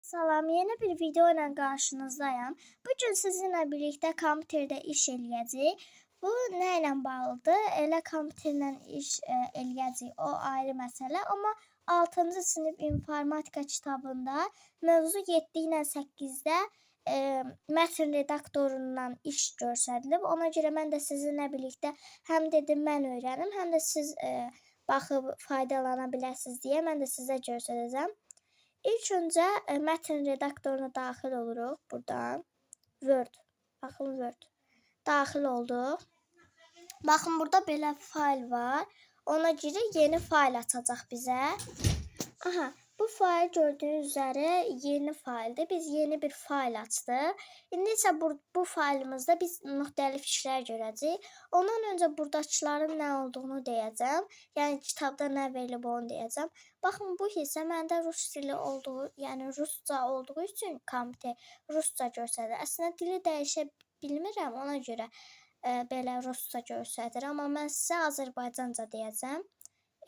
Salam, yeni bir video ilə qarşınızdayım. Bugün sizinlə birlikdə kompüterdə iş eləyəcəyik. Bu nə ilə bağlıdır? Elə kompüterlə iş eləyəcəyik, o ayrı məsələ. Amma 6-cı sinif informatika kitabında mövzu 7 ilə 8-də mətn redaktorundan iş göstərilib. Ona görə mən də sizinlə birlikdə həm dedim mən öyrənim, həm də siz baxıb faydalana biləsiniz deyə mən də sizə göstərəcəm. İlk öncə mətn redaktoruna daxil oluruq buradan. Word. Baxın Word. Daxil olduq. Baxın burada belə fayl var. Ona görə yeni fayl açacaq bizə. Aha, bu fayl gördüyünüz üzere yeni fayldır. Biz yeni bir fayl açdıq. İndi isə bu faylımızda biz müxtəlif işlər görəcəyik. Ondan öncə buradakıların nə olduğunu deyəcəm. Yəni kitabda nə verilib onu deyəcəm. Baxın bu hissə məndə rus dili olduğu, yəni rusca olduğu üçün kompüter rusca göstərir. Əslində dili dəyişə bilmirəm, ona görə belə rusca göstərir. Amma mən sizə Azərbaycanca deyəcəm.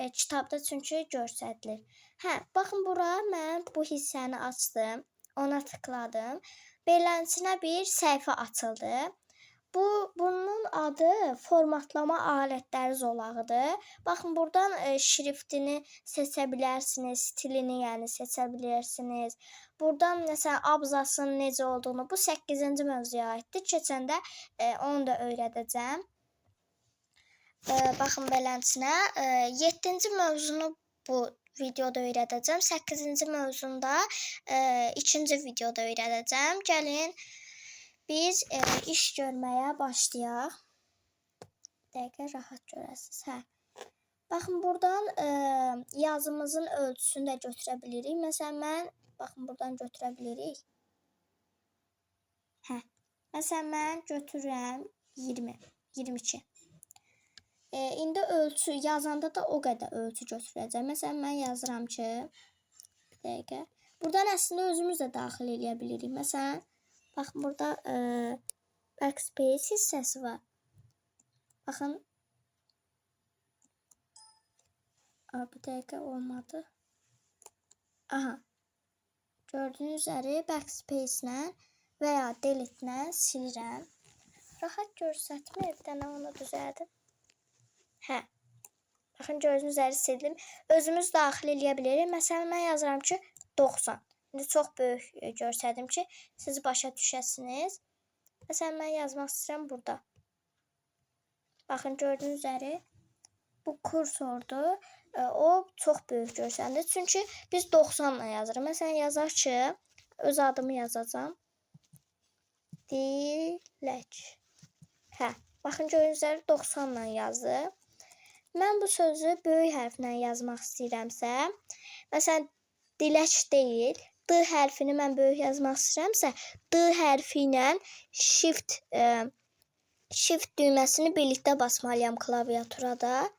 Kitabda çünki göstərilir. Hə, baxın bura mən bu hissəni açdım. Ona tıkladım. Beləsinə bir səhifə açıldı. Bunun adı formatlama alətləri zolağıdır. Baxın buradan şriftini seçə bilərsiniz, stilini yəni seçə bilirsiniz. Buradan məsələn abzasın necə olduğunu, bu 8-ci mövzuya aiddir. Keçəndə onu da öyrədəcəm. Baxın beləsinə 7-ci mövzunu bu videoda öyrədəcəm. 8-ci mövzunda 2-ci videoda öyrədəcəm. Gəlin biz iş görməyə başlayaq. Dəqiqə rahat görəsiniz. Hə. Baxın buradan yazımızın ölçüsünü də götürə bilirik. Məsələn mən baxın buradan götürə bilirik. Hə. Məsələn mən götürürəm 20, 22. İndi ölçü yazanda da o qədər ölçü götürəcəm. Məsələn mən yazıram ki, bir dəqiqə. Buradan əslində özümüz də daxil edə bilirik. Məsələn, baxın burada backspace hissəsi var. Baxın. Bir dəqiqə olmadı. Aha. Gördüyünüz üzere backspace ilə və ya delete ilə silirəm. Rahat görsətmir, bir dənə onu düzəldim. Hə. Baxın gördüyünüz üzere sildim. Özümüz daxil edə bilirik. Məsələn mən yazıram ki 90. İndi çox böyük göstərdim ki siz başa düşəsiniz. Məsələn mən yazmaq istəyirəm burada. Baxın gördüyünüz üzere bu kursordur. O çox böyük göstərir. Çünki biz 90 ilə yazırıq. Məsələn yazaq ki öz adımı yazacağam. Dilək. Hə. Baxın gördüyünüz üzere 90 ilə yazdım. Mən bu sözü böyük hərflə yazmaq istəyirəmsə, məsələn, dilək deyil, D hərfini mən böyük yazmaq istəyirəmsə, D hərfi ilə shift düyməsini birlikdə basmalıyam klaviaturada.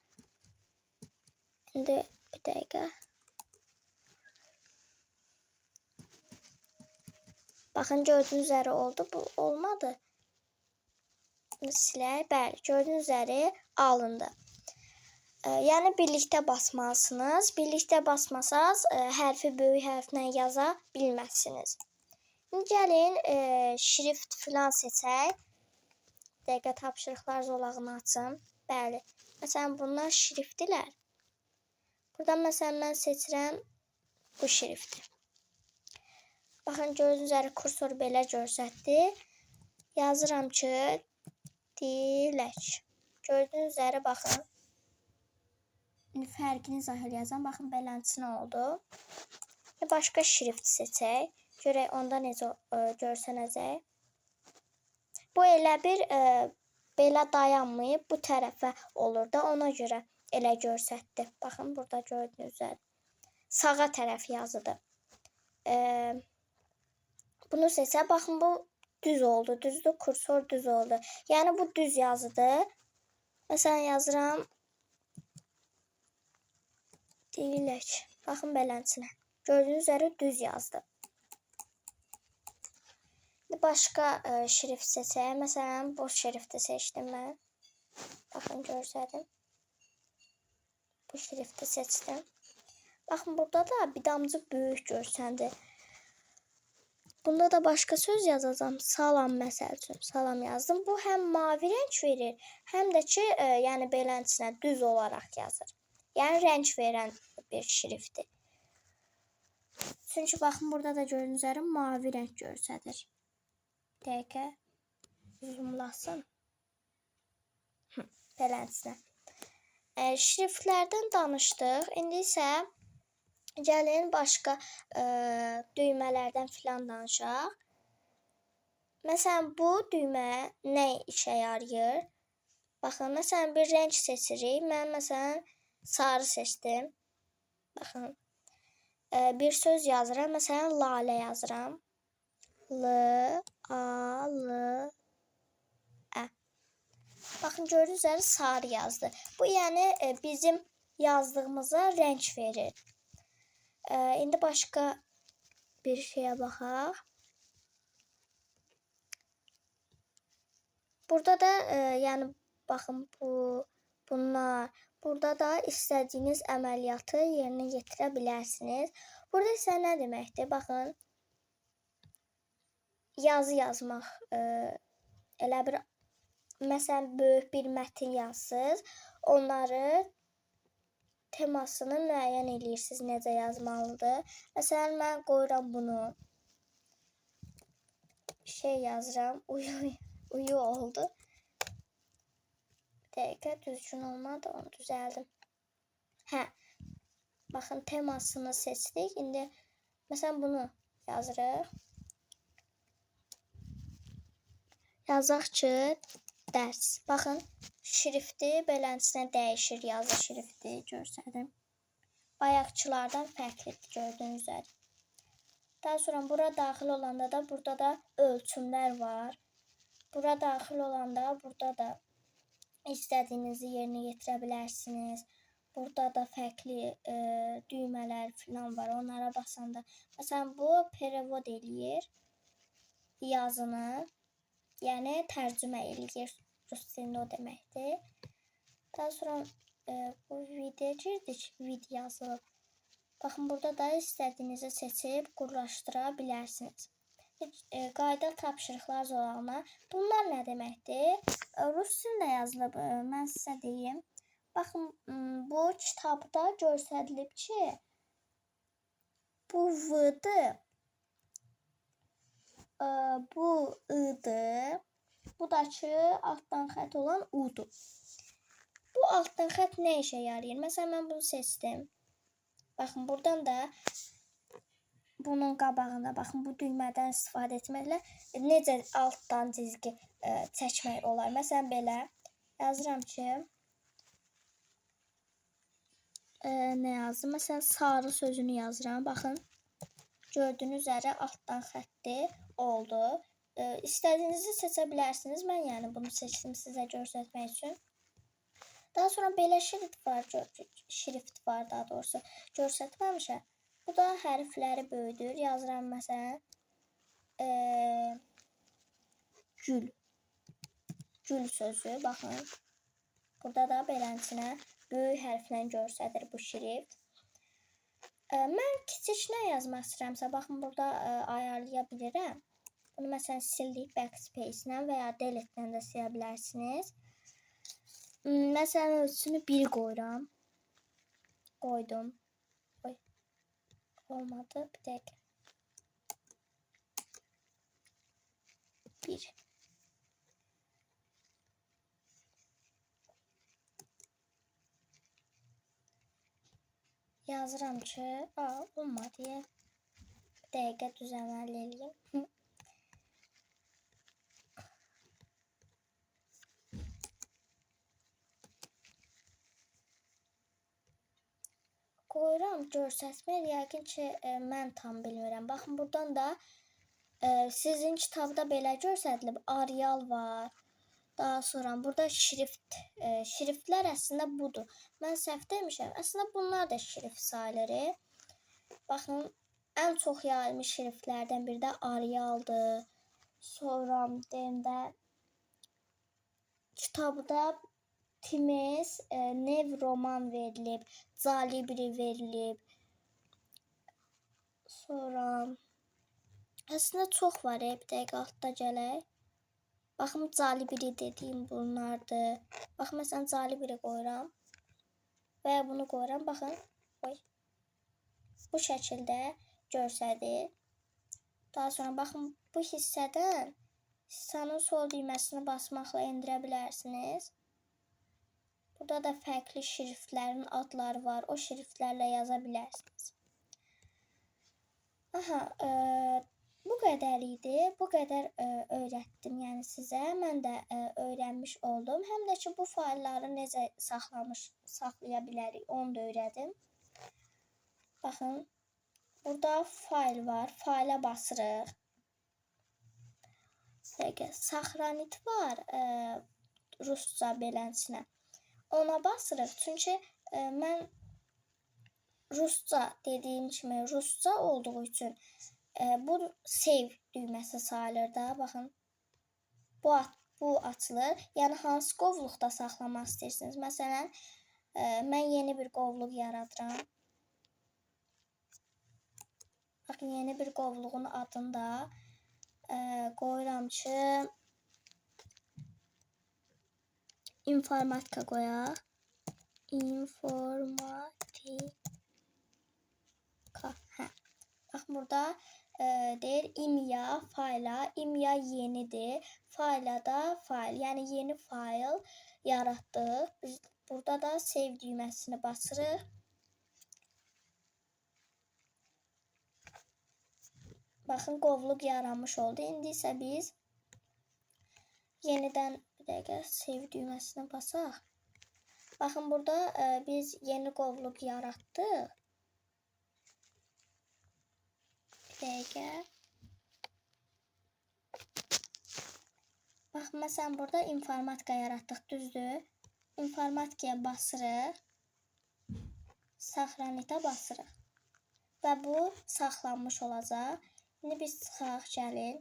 İndi bir dəqiqə. Baxın gördüyünüz üzere oldu, bu olmadı. Silək, bəli, gördüyünüz üzere alındı. Yəni birlikdə basmalısınız. Birlikdə basmasanız hərfi böyük hərflə yaza bilməzsiniz. İndi gəlin şrift filan seçək. Dəqiqə tapşırıqlar zolağını açım. Bəli. Məsələn bunlar şriftlər. Buradan məsələn mən seçirəm bu şrifti. Baxın gördüyünüz üzere kursor belə göstərdi. Yazıram ki dilək. Gördüyünüz üzere baxın. Fərqini zahir yazan. Baxın beləsinə oldu. Başqa şrift seçək. Görək onda necə görsənəcək. Bu elə bir belə dayanmayıb bu tərəfə olur da ona görə elə görsətdi. Baxın burada gördüyünüz üzere. Sağa tərəf yazıdır. Bunu seçək. Baxın bu düz oldu. Düzdür. Kursor düz oldu. Yəni bu düz yazıdır. Məsələn yazıram dilək. Baxın beləsinə. Gördüyünüz üzere düz yazdı. Başqa şrift seçək. Məsələn bu şrifti seçdim mən. Baxın görsədim. Bu şrifti seçdim. Baxın burada da bir damcı böyük görsəndi. Bunda da başqa söz yazacağam. Salam məsəl üçün. Salam yazdım. Bu həm mavi rəng verir, həm də ki, yəni beləsinə düz olaraq yazır. Yəni rəng verən bir şriftdir. Çünki baxın burada da gördüyünüz üzere mavi rəng göstərir. Dəqiqə zoomlasın. Beləsinə. Şriftlərdən danışdıq. İndi isə gəlin başqa düymələrdən filan danışaq. Məsələn, bu düymə nə işə yarayır? Baxın, məsələn, bir rəng seçirik. Mən məsələn sarı seçdim. Baxın. Bir söz yazıram. Məsələn, lalə yazıram. L-A-L-Ə. Baxın, gördüyünüz üzere sarı yazdı. Bu yəni bizim yazdığımıza rəng verir. İndi başqa bir şeye baxaq. Burada da yəni baxın bunlar. Burada da istədiyiniz əməliyyatı yerinə yetirə bilərsiniz. Burada isə nə deməkdir? Baxın. Yazı yazmaq. Elə bir məsələn böyük bir mətin yazsınız. Onları temasını müəyyən edirsiniz necə yazmalıdır. Məsələn, mən qoyuram bunu. Şey yazıram. Uyu oldu. Bir dəqiqə düzgün olmadı. Onu düzəldim. Baxın, temasını seçdik. İndi məsələn bunu yazırıq. Yazaq ki, dərs. Baxın, şrifti beləsinə dəyişir, yazı şrifti göstərdim. Bayaqçılardan fərqlidir, gördüyünüz üzere. Daha sonra bura daxil olanda da burada da ölçümlər var. Bura daxil olanda burada da istədiyinizi yerinə yetirə bilərsiniz. Burada da fərqli düymələr falan var. Onlara basanda. Məsələn, bu perevod eləyir yazını. Yəni tərcümə eləyir. Rus dilində o deməkdir. Daha sonra bu videoya girdik. Video yazılıb. Baxın, burada da istədiyinizi seçib qurlaşdıra bilərsiniz. Qayda tapşırıqlar zolağına. Bunlar nə deməkdir? Rus dilində yazılıb. Mən sizə deyim. Baxın, bu kitabda göstərilib ki, bu V-dır. Bu I-dır. Bu da ki, altdan xətt olan U-dur. Bu altdan xətt nə işə yarayır? Məsələn, mən bunu seçdim. Baxın, buradan da bunun qabağında, baxın, bu düymədən istifadə etməklə necə altdan cizgi çəkmək olar. Məsələn, belə yazıram ki, nə yazdım? Məsələn, sarı sözünü yazıram. Baxın, gördüyünüz üzere altdan xətti oldu. İstədiyinizi seçə bilərsiniz. Mən yəni bunu seçdim sizə göstərmək üçün. Daha sonra belə şrift var daha doğrusu. Göstərməmişəm. Bu da hərfləri böyüdür. Yazıram məsələn gül. Gül sözü. Baxın. Burada da beləsinə böyük hərflə göstərir bu şrift. Mən kiçik nə yazmaq istəyirəmsə, baxın burada ayarlaya bilirəm. Bunu məsələn sildik backspace ilə və ya delete ilə də silə bilərsiniz. Məsələn ölçüsünü 1 qoyuram. Qoydum. Oy. Olmadı. Bir dəqiqə. 1. Yazıram ki, olmadı. Bir dəqiqə düz əməl eləyim. Qoyuram göstərmək, yəqin ki, mən tam bilmirəm. Baxın, buradan da sizin kitabda belə göstərilib. Arial var. Daha sonra burada şriftlər əslində budur. Mən səhv demişəm. Əslində bunlar da şrift sayılır. Baxın, ən çox yayılmış şriftlərdən biri də Arialdır. Sonra deyəndə kitabda Times, Nev roman verilib, Calibri verilib. Sonra Əslində çox var, bir dəqiqə altda gələk. Baxın, Calibri dediyim bunlardır. Baxın, məsələn, Calibri qoyuram. Və bunu qoyuram. Baxın, bu şəkildə görsədir. Daha sonra baxın, bu hissədən hissanın sol düyməsini basmaqla endirə bilərsiniz. Burada da fərqli şriftlərin adları var. O şriftlərlə yaza bilərsiniz. Bu qədər idi. Bu qədər öyrətdim yəni sizə. Mən də öyrənmiş oldum. Həm də ki, bu faylları necə saxlaya bilərik, onu da öyrədim. Baxın, burada fayl var. Fayla basırıq. Saxranit var rusca belənçinə. Ona basırıq. Çünki mən rusca dediyim kimi rusca olduğu üçün bu save düyməsi sayılır da. Baxın, bu açılır. Yəni hansı qovluqda saxlamaq istəyirsiniz? Məsələn, mən yeni bir qovluq yaradıram. Baxın, yeni bir qovluğun adında qoyuram ki, informatika qoyaq. İnformatika. Baxın, burada deyir imya, fayla. İmya yenidir. Fayla da fayl. Yəni yeni fayl yaratdıq. Biz burada da save düyməsini basırıq. Baxın, qovluq yaranmış oldu. İndi isə biz yenidən bir dəqiqə save düyməsini basaq. Baxın, burada biz yeni qovluq yaratdıq. Bir dəqiqə. Baxın, məsələn, burada informatika yaratdıq, düzdür? İnformatikaya basırıq. Saxranitə basırıq. Və bu saxlanmış olacaq. İndi biz çıxaq, gəlin.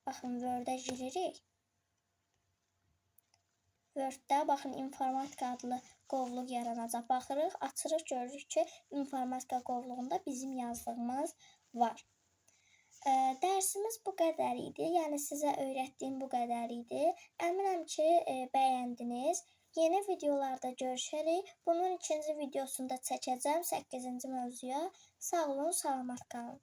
Baxın, Word-ə giririk. Word-də baxın, informatika adlı qovluq yaranacaq. Baxırıq, açırıq, görürük ki, informatika qovluğunda bizim yazdığımız var. Dərsimiz bu qədər idi. Yəni sizə öyrətdiyim bu qədər idi. Əminəm ki, bəyəndiniz. Yeni videolarda görüşərik. Bunun ikinci videosunu da çəkəcəm 8-ci mövzuya. Sağ olun, salamat qalın.